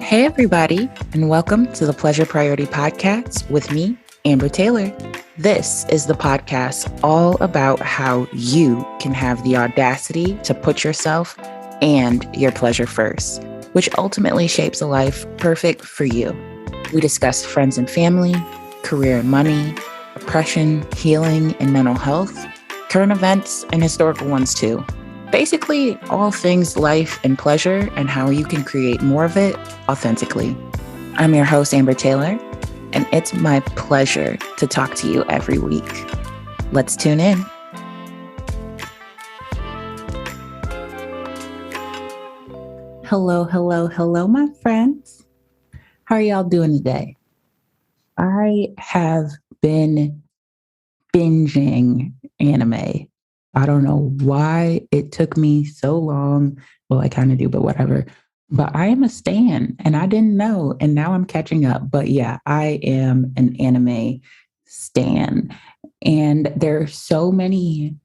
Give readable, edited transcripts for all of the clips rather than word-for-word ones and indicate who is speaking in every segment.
Speaker 1: Hey, everybody, and welcome to the Pleasure Priority Podcast with me, Amber Taylor. This is the podcast all about how you can have the audacity to put yourself and your pleasure first, which ultimately shapes a life perfect for you. We discuss friends and family, career and money, oppression, healing, and mental health, current events, and historical ones too. Basically, all things life and pleasure and how you can create more of it authentically. I'm your host, Amber Taylor, and it's my pleasure to talk to you every week. Let's tune in. Hello, my friends. How are y'all doing today? I have been binging anime. I don't know why it took me so long. Well, I kind of do, but whatever. But I am a stan and I didn't know. And now I'm catching up. But yeah, I am an anime stan. And there are so many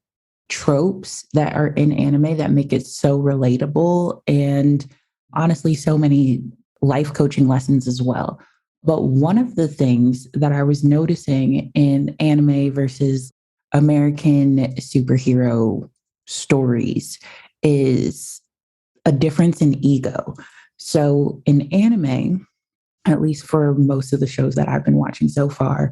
Speaker 1: tropes that are in anime that make it so relatable. And honestly, so many life coaching lessons as well. But one of the things that I was noticing in anime versus American superhero stories is a difference in ego. So in anime, at least for most of the shows that I've been watching so far,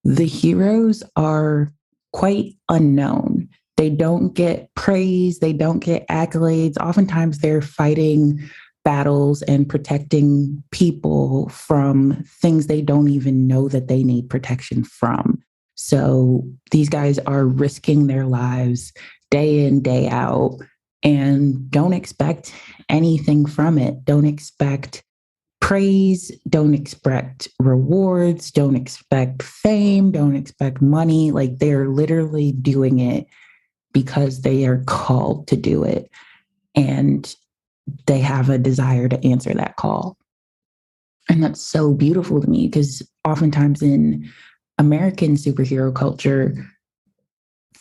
Speaker 1: the heroes are quite unknown. They don't get praise, they don't get accolades. Oftentimes they're fighting battles and protecting people from things they don't even know that they need protection from. So these guys are risking their lives day in, day out, and don't expect anything from it. Don't expect praise, don't expect rewards, don't expect fame, don't expect money. Like they're literally doing it because they are called to do it. And they have a desire to answer that call. And that's so beautiful to me because oftentimes in American superhero culture,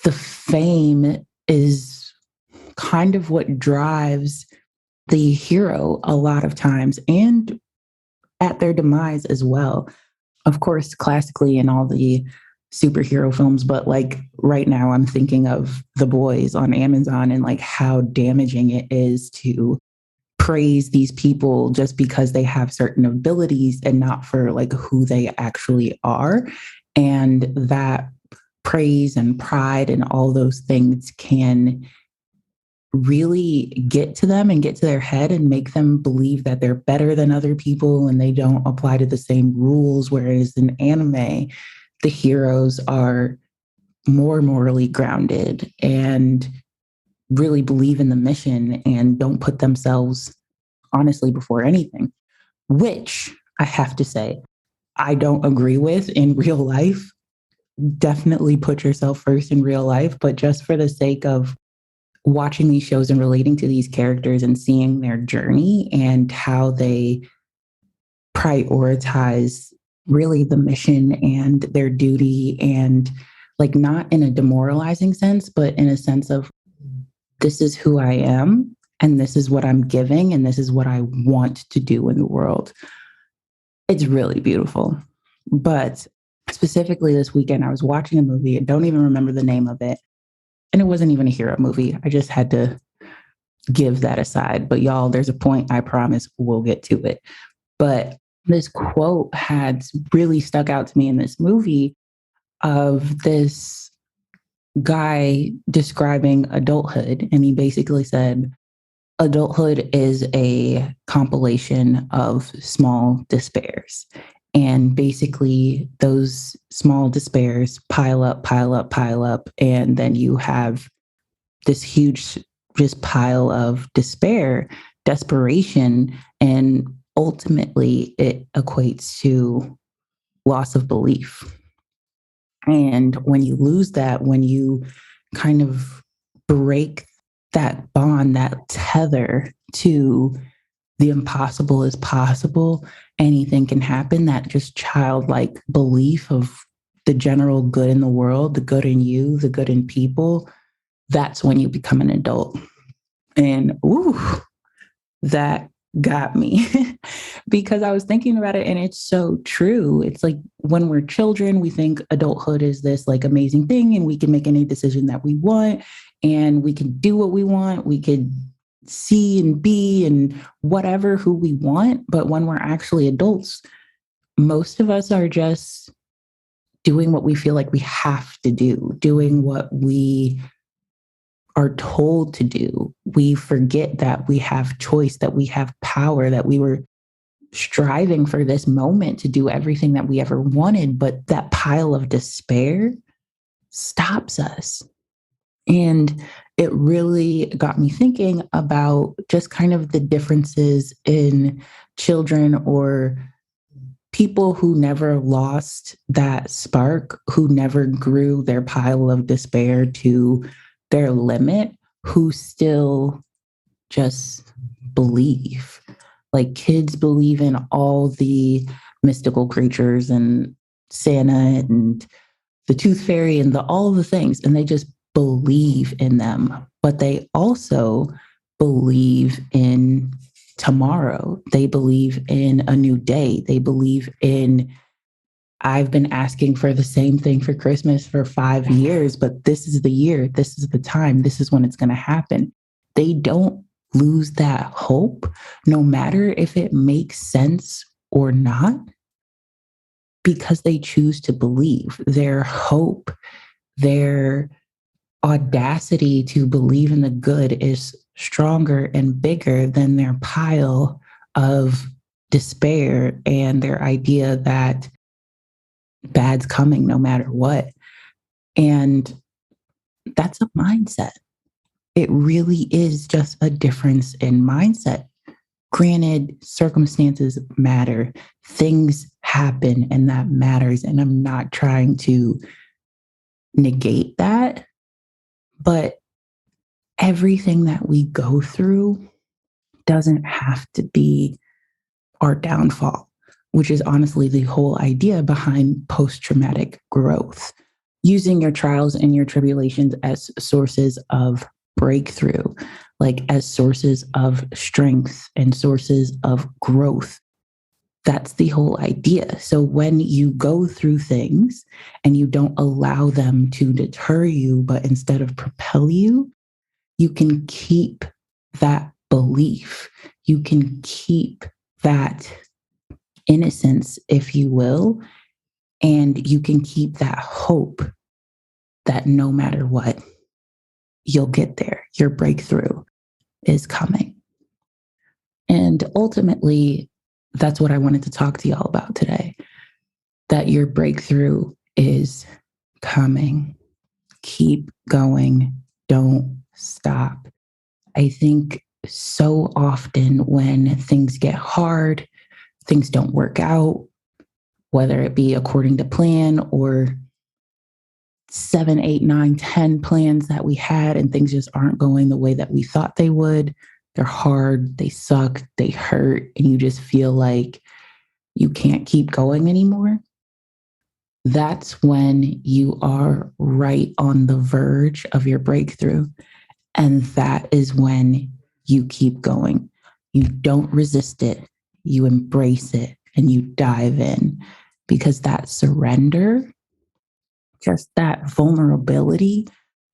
Speaker 1: the fame is kind of what drives the hero a lot of times and at their demise as well. Of course, classically in all the superhero films, but like right now I'm thinking of The Boys on Amazon and like how damaging it is to praise these people just because they have certain abilities and not for like who they actually are. And that praise and pride and all those things can really get to them and get to their head and make them believe that they're better than other people and they don't apply to the same rules. Whereas in anime, the heroes are more morally grounded and really believe in the mission and don't put themselves honestly before anything, which I have to say, I don't agree with in real life. Definitely put yourself first in real life, but just for the sake of watching these shows and relating to these characters and seeing their journey and how they prioritize really the mission and their duty and like not in a demoralizing sense, but in a sense of this is who I am and this is what I'm giving and this is what I want to do in the world. It's really beautiful. But specifically this weekend, I was watching a movie. I don't even remember the name of it. And it wasn't even a hero movie. I just had to give that aside. But y'all, there's a point, I promise we'll get to it. But this quote had really stuck out to me in this movie of this guy describing adulthood. And he basically said, adulthood is a compilation of small despairs. And basically, those small despairs pile up, pile up, pile up. And then you have this huge just pile of despair, desperation. And ultimately, it equates to loss of belief. And when you lose that, when you kind of break that bond, that tether to the impossible is possible, anything can happen, that just childlike belief of the general good in the world, the good in you, the good in people, that's when you become an adult. And ooh, that got me because I was thinking about it and it's so true. It's like when we're children, we think adulthood is this like amazing thing and we can make any decision that we want and we can do what we want. We could see and be and whatever who we want. But when we're actually adults, most of us are just doing what we feel like we have to do, doing what we are told to do. We forget that we have choice, that we have power, that we were striving for this moment to do everything that we ever wanted. But that pile of despair stops us. And it really got me thinking about just kind of the differences in children or people who never lost that spark, who never grew their pile of despair to their limit, who still just believe. Like kids believe in all the mystical creatures and Santa and the tooth fairy and all the things, and they just believe in them. But they also believe in tomorrow. They believe in a new day. They believe in, I've been asking for the same thing for Christmas for 5 years, but this is the year, this is the time, this is when it's going to happen. They don't lose that hope, no matter if it makes sense or not, because they choose to believe. Their hope, their audacity to believe in the good is stronger and bigger than their pile of despair and their idea that bad's coming no matter what. And that's a mindset. It really is just a difference in mindset. Granted, circumstances matter, things happen, and that matters. And I'm not trying to negate that, but everything that we go through doesn't have to be our downfall, which is honestly the whole idea behind post traumatic growth. Using your trials and your tribulations as sources of breakthrough, like as sources of strength and sources of growth. That's the whole idea. So when you go through things and you don't allow them to deter you, but instead of propel you, you can keep that belief. You can keep that innocence, if you will, and you can keep that hope that no matter what, you'll get there. Your breakthrough is coming. And ultimately, that's what I wanted to talk to y'all about today, that your breakthrough is coming. Keep going. Don't stop. I think so often when things get hard, things don't work out, whether it be according to plan or 7, 8, 9, 10 plans that we had, and things just aren't going the way that we thought they would. They're hard, they suck, they hurt, and you just feel like you can't keep going anymore. That's when you are right on the verge of your breakthrough. And that is when you keep going. You don't resist it, you embrace it, and you dive in, because that surrender, just that vulnerability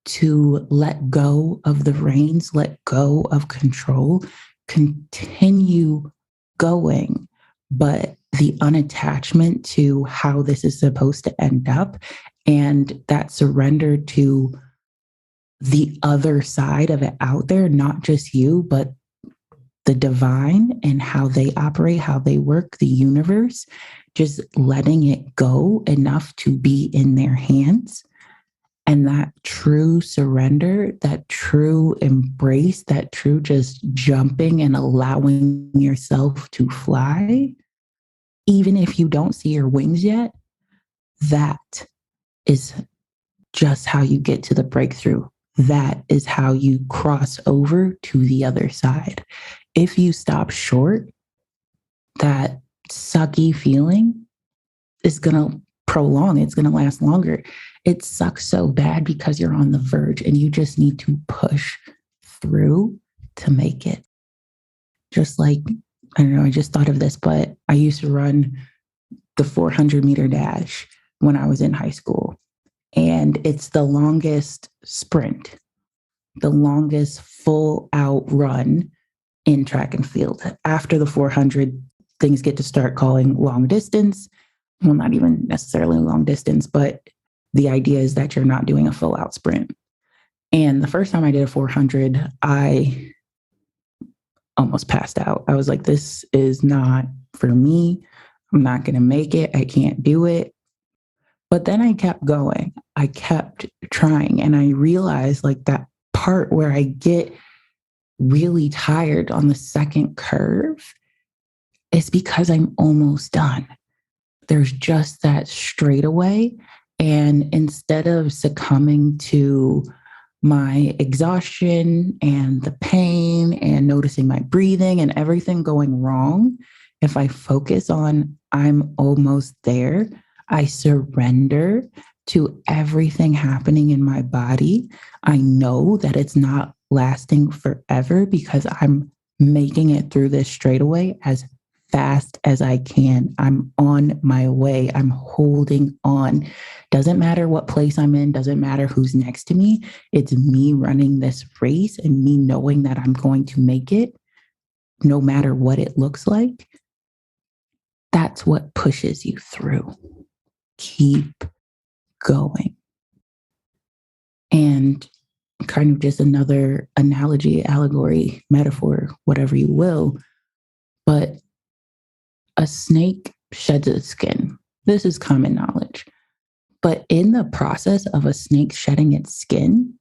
Speaker 1: to let go of the reins, let go of control, continue going. But the unattachment to how this is supposed to end up, and that surrender to the other side of it out there, not just you, but the divine and how they operate, how they work, the universe, just letting it go enough to be in their hands. And that true surrender, that true embrace, that true just jumping and allowing yourself to fly, even if you don't see your wings yet, that is just how you get to the breakthrough. That is how you cross over to the other side. If you stop short, that sucky feeling is going to prolong, it's going to last longer. It sucks so bad because you're on the verge and you just need to push through to make it. Just like I don't know, I just thought of this, but I used to run the 400-meter dash when I was in high school. And it's the longest sprint, the longest full out run in track and field. After the 400, things get to start calling long distance. Well, not even necessarily long distance, but the idea is that you're not doing a full out sprint. And the first time I did a 400, I almost passed out. I was like, this is not for me. I'm not going to make it. I can't do it. But then I kept going. I kept trying. And I realized like that part where I get really tired on the second curve is because I'm almost done. There's just that straightaway. And instead of succumbing to my exhaustion and the pain and noticing my breathing and everything going wrong, if I focus on I'm almost there, I surrender to everything happening in my body. I know that it's not lasting forever because I'm making it through this straightaway as fast as I can. I'm on my way. I'm holding on. Doesn't matter what place I'm in, doesn't matter who's next to me. It's me running this race and me knowing that I'm going to make it no matter what it looks like. That's what pushes you through. Keep going. And kind of just another analogy, allegory, metaphor, whatever you will, but a snake sheds its skin. This is common knowledge. But in the process of a snake shedding its skin,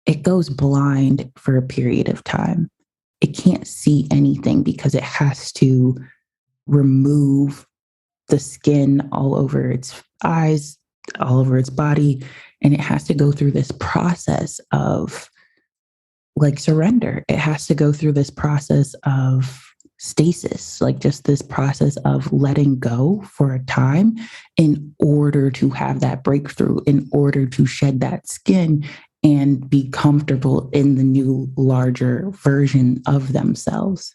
Speaker 1: it goes blind for a period of time. It can't see anything because it has to remove the skin all over its eyes, all over its body. And it has to go through this process of like surrender. It has to go through this process of stasis, like just this process of letting go for a time in order to have that breakthrough, in order to shed that skin and be comfortable in the new, larger version of themselves.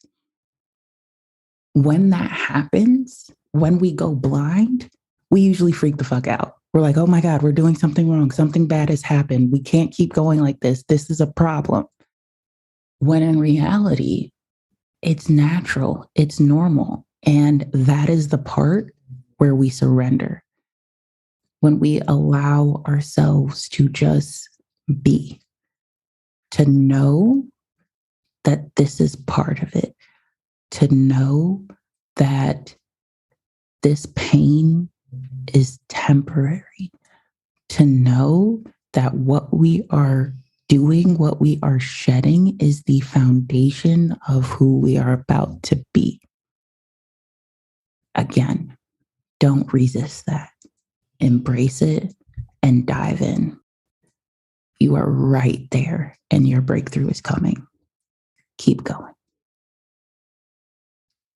Speaker 1: When that happens, when we go blind, we usually freak the fuck out. We're like, oh my God, we're doing something wrong. Something bad has happened. We can't keep going like this. This is a problem. When in reality, it's natural, it's normal. And that is the part where we surrender. When we allow ourselves to just be, to know that this is part of it, to know that this pain is temporary, to know that what we are doing, what we are shedding is the foundation of who we are about to be. Again, don't resist that. Embrace it and dive in. You are right there and your breakthrough is coming. Keep going.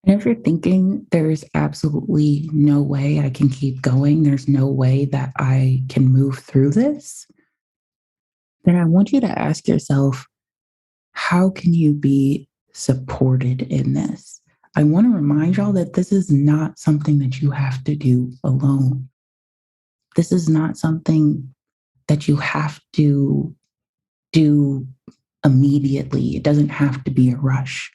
Speaker 1: And if you're thinking there's absolutely no way I can keep going, there's no way that I can move through this, then I want you to ask yourself, how can you be supported in this? I want to remind y'all that this is not something that you have to do alone. This is not something that you have to do immediately. It doesn't have to be a rush,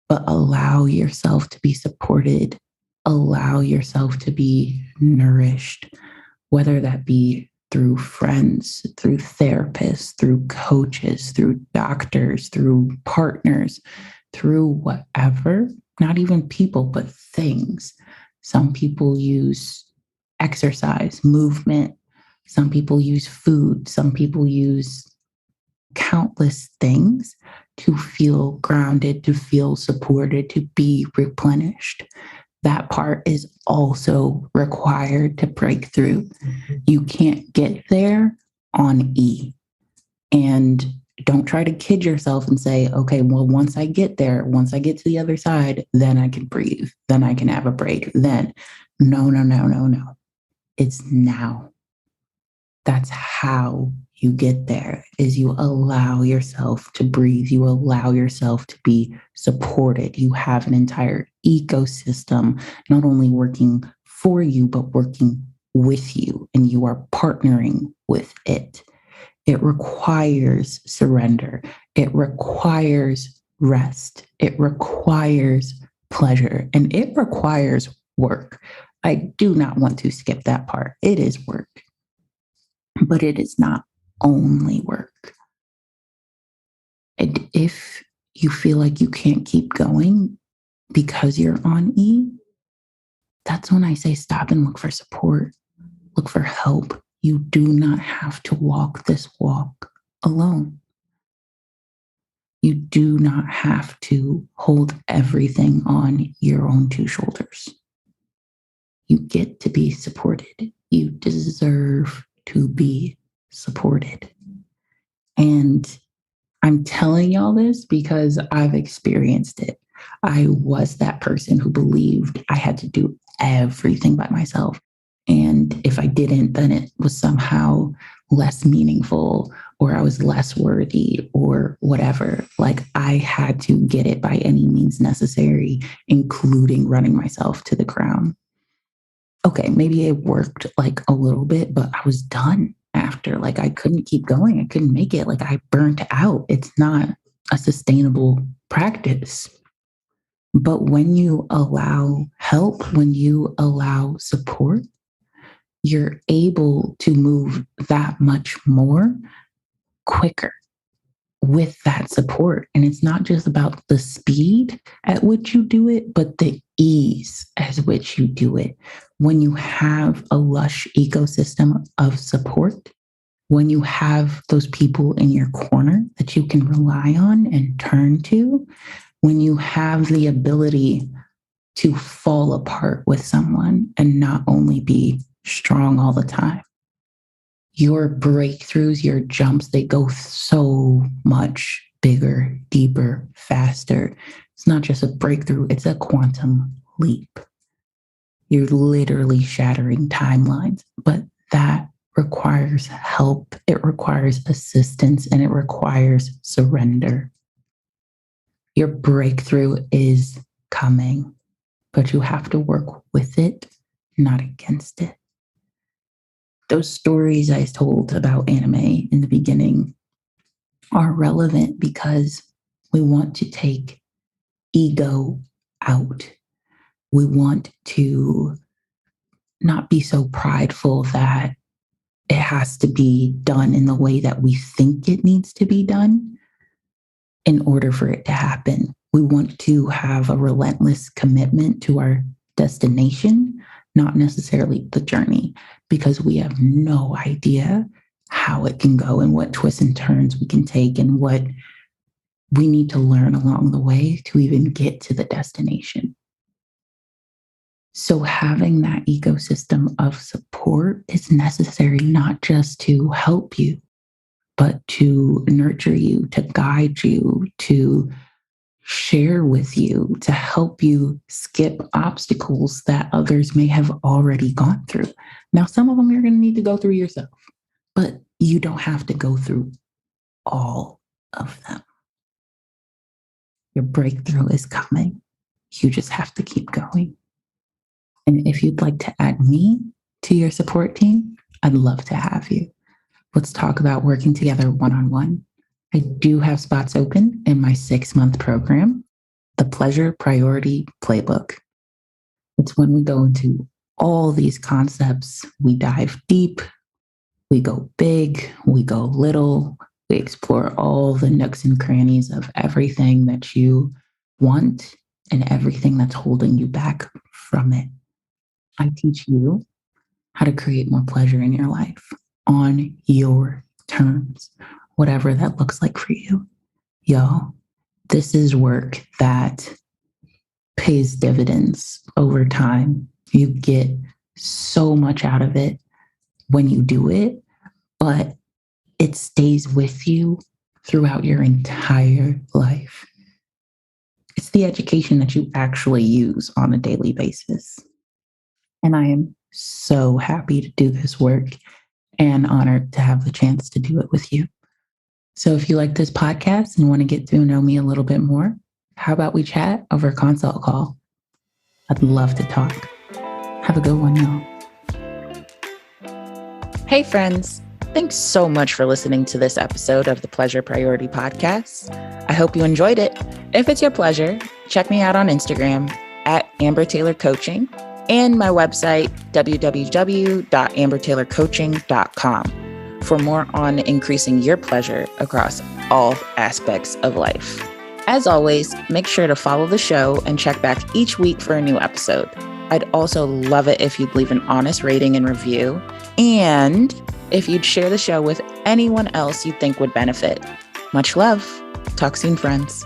Speaker 1: but allow yourself to be supported. Allow yourself to be nourished, whether that be through friends, through therapists, through coaches, through doctors, through partners, through whatever, not even people, but things. Some people use exercise, movement. Some people use food. Some people use countless things to feel grounded, to feel supported, to be replenished. That part is also required to break through. You can't get there on E. And don't try to kid yourself and say, okay, well, once I get there, once I get to the other side, then I can breathe, then I can have a break. Then, no. It's now. That's how you get there is you allow yourself to breathe. You allow yourself to be supported. You have an entire ecosystem, not only working for you, but working with you, and you are partnering with it. It requires surrender. It requires rest. It requires pleasure, and it requires work. I do not want to skip that part. It is work, but it is not only work. And if you feel like you can't keep going because you're on E, that's when I say stop and look for support, look for help. You do not have to walk this walk alone. You do not have to hold everything on your own two shoulders. You get to be supported. You deserve to be supported. And I'm telling y'all this because I've experienced it. I was that person who believed I had to do everything by myself. And if I didn't, then it was somehow less meaningful or I was less worthy or whatever. Like I had to get it by any means necessary, including running myself to the ground. Okay, maybe it worked like a little bit, but I was done after. Like I couldn't keep going. I couldn't make it. Like I burnt out. It's not a sustainable practice. But when you allow help, when you allow support, you're able to move that much more quicker with that support. And it's not just about the speed at which you do it, but the ease as which you do it. When you have a lush ecosystem of support, when you have those people in your corner that you can rely on and turn to, when you have the ability to fall apart with someone and not only be strong all the time, your breakthroughs, your jumps, they go so much bigger, deeper, faster. It's not just a breakthrough, it's a quantum leap. You're literally shattering timelines, but that requires help, it requires assistance, and it requires surrender. Your breakthrough is coming, but you have to work with it, not against it. Those stories I told about anime in the beginning are relevant because we want to take ego out. We want to not be so prideful that it has to be done in the way that we think it needs to be done in order for it to happen. We want to have a relentless commitment to our destination, not necessarily the journey, because we have no idea how it can go and what twists and turns we can take and what we need to learn along the way to even get to the destination. So having that ecosystem of support is necessary, not just to help you, but to nurture you, to guide you, to share with you, to help you skip obstacles that others may have already gone through. Now, some of them you're going to need to go through yourself, but you don't have to go through all of them. Your breakthrough is coming. You just have to keep going. And if you'd like to add me to your support team, I'd love to have you. Let's talk about working together one-on-one. I do have spots open in my 6-month program, the Pleasure Priority Playbook. It's when we go into all these concepts, we dive deep, we go big, we go little, we explore all the nooks and crannies of everything that you want and everything that's holding you back from it. I teach you how to create more pleasure in your life on your terms, whatever that looks like for you. Y'all, this is work that pays dividends over time. You get so much out of it when you do it, but it stays with you throughout your entire life. It's the education that you actually use on a daily basis. And I am so happy to do this work. and honored to have the chance to do it with you. So if you like this podcast and want to get to know me a little bit more, how about we chat over a consult call? I'd love to talk. Have a good one, y'all. Hey, friends. Thanks so much for listening to this episode of the Pleasure Priority Podcast. I hope you enjoyed it. If it's your pleasure, check me out on Instagram at Amber Taylor Coaching and my website, www.ambertaylorcoaching.com, for more on increasing your pleasure across all aspects of life. As always, make sure to follow the show and check back each week for a new episode. I'd also love it if you'd leave an honest rating and review, and if you'd share the show with anyone else you think would benefit. Much love. Talk soon, friends.